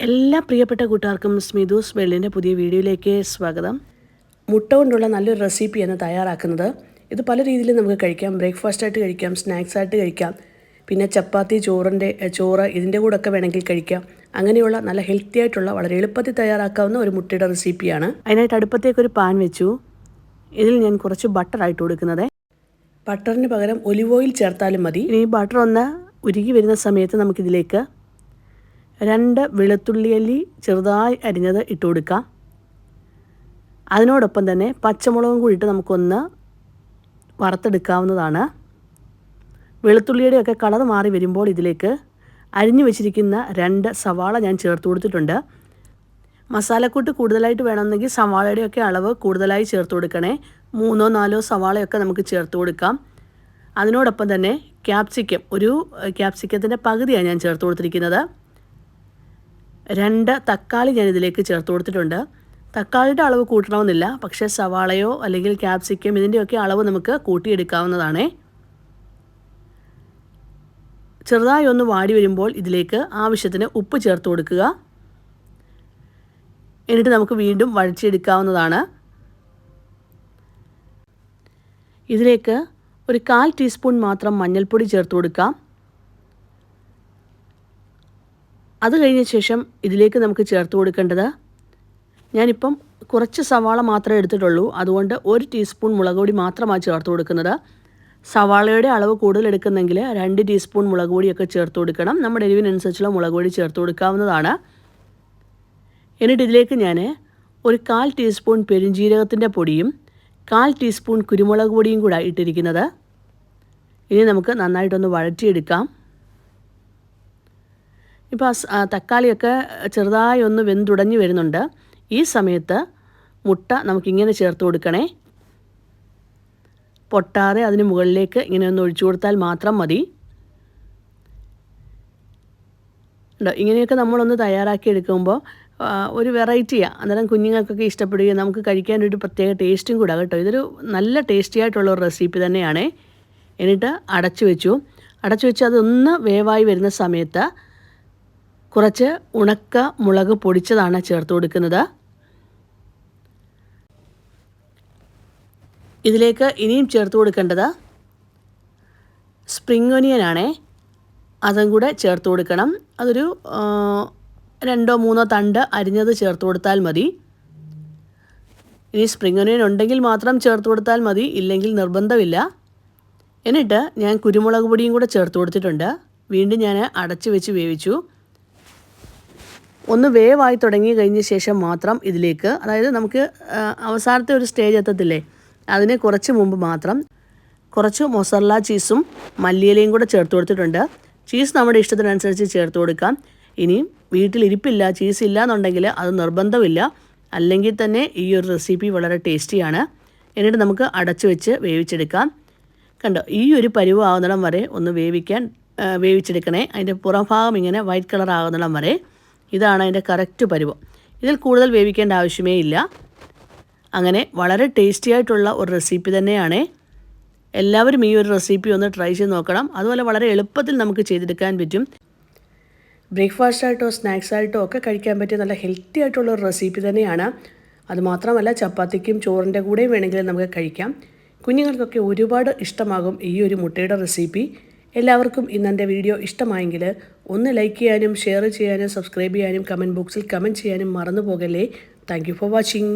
എല്ലാ പ്രിയപ്പെട്ട കൂട്ടുകാർക്കും സ്മിതൂസ് വേൾഡിൻ്റെ പുതിയ വീഡിയോയിലേക്ക് സ്വാഗതം. മുട്ട കൊണ്ടുള്ള നല്ലൊരു റെസിപ്പിയാണ് തയ്യാറാക്കുന്നത്. ഇത് പല രീതിയിൽ നമുക്ക് കഴിക്കാം. ബ്രേക്ക്ഫാസ്റ്റായിട്ട് കഴിക്കാം, സ്നാക്സായിട്ട് കഴിക്കാം, പിന്നെ ചപ്പാത്തി ചോറ് ഇതിൻ്റെ കൂടെയൊക്കെ വേണമെങ്കിൽ കഴിക്കാം. അങ്ങനെയുള്ള നല്ല ഹെൽത്തി ആയിട്ടുള്ള വളരെ എളുപ്പത്തിൽ തയ്യാറാക്കാവുന്ന ഒരു മുട്ടയുടെ റെസിപ്പിയാണ്. അതിനായിട്ട് അടുപ്പത്തേക്കൊരു പാൻ വെച്ചു. ഇതിൽ ഞാൻ കുറച്ച് ബട്ടറായിട്ട് കൊടുക്കുന്നത്. ബട്ടറിന് പകരം ഒലിവ് ഓയിൽ ചേർത്താലും മതി. ഈ ബട്ടർ ഒന്ന് ഉരുകി വരുന്ന സമയത്ത് നമുക്കിതിലേക്ക് 2 വെളുത്തുള്ളി അല്ലി ചെറുതായി അരിഞ്ഞത് ഇട്ട് കൊടുക്കാം. അതിനോടൊപ്പം തന്നെ പച്ചമുളകും കൂടിയിട്ട് നമുക്കൊന്ന് വറുത്തെടുക്കാവുന്നതാണ്. വെളുത്തുള്ളിയുടെയൊക്കെ കളർ മാറി വരുമ്പോൾ ഇതിലേക്ക് അരിഞ്ഞു വെച്ചിരിക്കുന്ന 2 സവാള ഞാൻ ചേർത്ത് കൊടുത്തിട്ടുണ്ട്. മസാലക്കൂട്ട് കൂടുതലായിട്ട് വേണമെന്നെങ്കിൽ സവാളയുടെയൊക്കെ അളവ് കൂടുതലായി ചേർത്ത് കൊടുക്കണേ. 3-4 സവാളയൊക്കെ നമുക്ക് ചേർത്ത് കൊടുക്കാം. അതിനോടൊപ്പം തന്നെ ഒരു ക്യാപ്സിക്കത്തിൻ്റെ പകുതിയാണ് ഞാൻ ചേർത്ത് കൊടുത്തിരിക്കുന്നത്. 2 തക്കാളി ഞാൻ ഇതിലേക്ക് ചേർത്ത് കൊടുത്തിട്ടുണ്ട്. തക്കാളിയുടെ അളവ് കൂട്ടണമെന്നില്ല, പക്ഷേ സവാളയോ അല്ലെങ്കിൽ ക്യാപ്സിക്കം ഇതിൻ്റെയൊക്കെ അളവ് നമുക്ക് കൂട്ടിയെടുക്കാവുന്നതാണ്. ചെറുതായി ഒന്ന് വാടി വരുമ്പോൾ ഇതിലേക്ക് ആവശ്യത്തിന് ഉപ്പ് ചേർത്ത് കൊടുക്കുക. എന്നിട്ട് നമുക്ക് വീണ്ടും വഴറ്റിയെടുക്കാവുന്നതാണ്. ഇതിലേക്ക് ഒരു 1/4 ടീസ്പൂൺ മാത്രം മഞ്ഞൾപ്പൊടി ചേർത്ത് കൊടുക്കാം. അത് കഴിഞ്ഞ ശേഷം ഇതിലേക്ക് നമുക്ക് ചേർത്ത് കൊടുക്കേണ്ടത്, ഞാനിപ്പം കുറച്ച് സവാള മാത്രമേ എടുത്തിട്ടുള്ളൂ, അതുകൊണ്ട് 1 ടീസ്പൂൺ മുളക് പൊടി മാത്രമാണ് ചേർത്ത് കൊടുക്കുന്നത്. സവാളയുടെ അളവ് കൂടുതൽ എടുക്കുന്നെങ്കിൽ 2 ടീസ്പൂൺ മുളക് പൊടിയൊക്കെ ചേർത്ത് കൊടുക്കണം. നമ്മുടെ എരിവിനനുസരിച്ചുള്ള മുളക് പൊടി ചേർത്ത് കൊടുക്കാവുന്നതാണ്. എന്നിട്ട് ഇതിലേക്ക് ഞാൻ ഒരു 1/4 ടീസ്പൂൺ പെരുംജീരകത്തിൻ്റെ പൊടിയും 1/4 ടീസ്പൂൺ കുരുമുളക് പൊടിയും കൂടെ ഇട്ടിരിക്കുന്നത്. ഇനി നമുക്ക് നന്നായിട്ടൊന്ന് വഴറ്റിയെടുക്കാം. ഇപ്പോൾ തക്കാളിയൊക്കെ ചെറുതായി ഒന്ന് വെന്തുടഞ്ഞ് വരുന്നുണ്ട്. ഈ സമയത്ത് മുട്ട നമുക്കിങ്ങനെ ചേർത്ത് കൊടുക്കണേ. പൊട്ടാതെ അതിന് മുകളിലേക്ക് ഇങ്ങനെ ഒന്ന് ഒഴിച്ചു കൊടുത്താൽ മാത്രം മതി. ഇങ്ങനെയൊക്കെ നമ്മളൊന്ന് തയ്യാറാക്കി എടുക്കുമ്പോൾ ഒരു വെറൈറ്റിയാണ്. അന്നേരം കുഞ്ഞുങ്ങൾക്കൊക്കെ ഇഷ്ടപ്പെടുകയും നമുക്ക് കഴിക്കാനൊരു പ്രത്യേക ടേസ്റ്റും കൂടെ കേട്ടോ. ഇതൊരു നല്ല ടേസ്റ്റി ആയിട്ടുള്ള ഒരു റെസിപ്പി തന്നെയാണ്. എന്നിട്ട് അടച്ചു വെച്ച് അതൊന്ന് വേവായി വരുന്ന സമയത്ത് കുറച്ച് ഉണക്ക മുളക് പൊടിച്ചതാണ് ചേർത്ത് കൊടുക്കുന്നത്. ഇതിലേക്ക് ഇനിയും ചേർത്ത് കൊടുക്കേണ്ടത് സ്പ്രിംഗ് ഒനിയനാണേ. അതും കൂടെ ചേർത്ത് കൊടുക്കണം. അതൊരു 2-3 തണ്ട് അരിഞ്ഞത് ചേർത്ത് കൊടുത്താൽ മതി. ഇനി സ്പ്രിംഗ് ഒനിയൻ ഉണ്ടെങ്കിൽ മാത്രം ചേർത്ത് കൊടുത്താൽ മതി, ഇല്ലെങ്കിൽ നിർബന്ധമില്ല. എന്നിട്ട് ഞാൻ കുരുമുളക് പൊടിയും കൂടെ ചേർത്ത് കൊടുത്തിട്ടുണ്ട്. വീണ്ടും ഞാൻ അടച്ചു വെച്ച് വേവിച്ചു. ഒന്ന് വേവായി തുടങ്ങി കഴിഞ്ഞ ശേഷം മാത്രം ഇതിലേക്ക്, അതായത് നമുക്ക് അവസാനത്തെ ഒരു സ്റ്റേജ് എത്തത്തില്ലേ, അതിന് കുറച്ച് മുമ്പ് മാത്രം കുറച്ച് മൊസറല്ല ചീസും മല്ലിയിലയും കൂടെ ചേർത്ത് കൊടുത്തിട്ടുണ്ട്. ചീസ് നമ്മുടെ ഇഷ്ടത്തിനനുസരിച്ച് ചേർത്ത് കൊടുക്കാം. ഇനിയും വീട്ടിലിരിപ്പില്ല, ചീസ് ഇല്ല എന്നുണ്ടെങ്കിൽ അത് നിർബന്ധമില്ല. അല്ലെങ്കിൽ തന്നെ ഈ ഒരു റെസിപ്പി വളരെ ടേസ്റ്റിയാണ്. എന്നിട്ട് നമുക്ക് അടച്ചു വെച്ച് വേവിച്ചെടുക്കാം. കണ്ടോ, ഈ ഒരു പരുവാകുന്നിടം വരെ ഒന്ന് വേവിച്ചെടുക്കണേ. അതിൻ്റെ പുറം ഭാഗം ഇങ്ങനെ വൈറ്റ് കളർ ആകുന്നിടം വരെ. ഇതാണ് അതിൻ്റെ കറക്റ്റ് പരുവം. ഇതിൽ കൂടുതൽ വേവിക്കേണ്ട ആവശ്യമേ ഇല്ല. അങ്ങനെ വളരെ ടേസ്റ്റി ആയിട്ടുള്ള ഒരു റെസിപ്പി തന്നെയാണ്. എല്ലാവരും ഈ ഒരു റെസിപ്പി ഒന്ന് ട്രൈ ചെയ്ത് നോക്കണം. അതുപോലെ വളരെ എളുപ്പത്തിൽ നമുക്ക് ചെയ്തെടുക്കാൻ പറ്റും. ബ്രേക്ക്ഫാസ്റ്റായിട്ടോ സ്നാക്സായിട്ടോ ഒക്കെ കഴിക്കാൻ പറ്റിയ നല്ല ഹെൽത്തി ആയിട്ടുള്ള ഒരു റെസിപ്പി തന്നെയാണ്. അതുമാത്രമല്ല, ചപ്പാത്തിക്കും ചോറിൻ്റെ കൂടെയും വേണമെങ്കിൽ നമുക്ക് കഴിക്കാം. കുഞ്ഞുങ്ങൾക്കൊക്കെ ഒരുപാട് ഇഷ്ടമാകും ഈ ഒരു മുട്ടയുടെ റെസിപ്പി. എല്ലാവർക്കും ഇന്നെൻ്റെ വീഡിയോ ഇഷ്ടമായെങ്കിൽ ഒന്ന് ലൈക്ക് ചെയ്യാനും ഷെയർ ചെയ്യാനും സബ്സ്ക്രൈബ് ചെയ്യാനും കമൻറ്റ് ബോക്സിൽ കമൻറ്റ് ചെയ്യാനും മറന്നു പോകല്ലേ. Thank you for watching.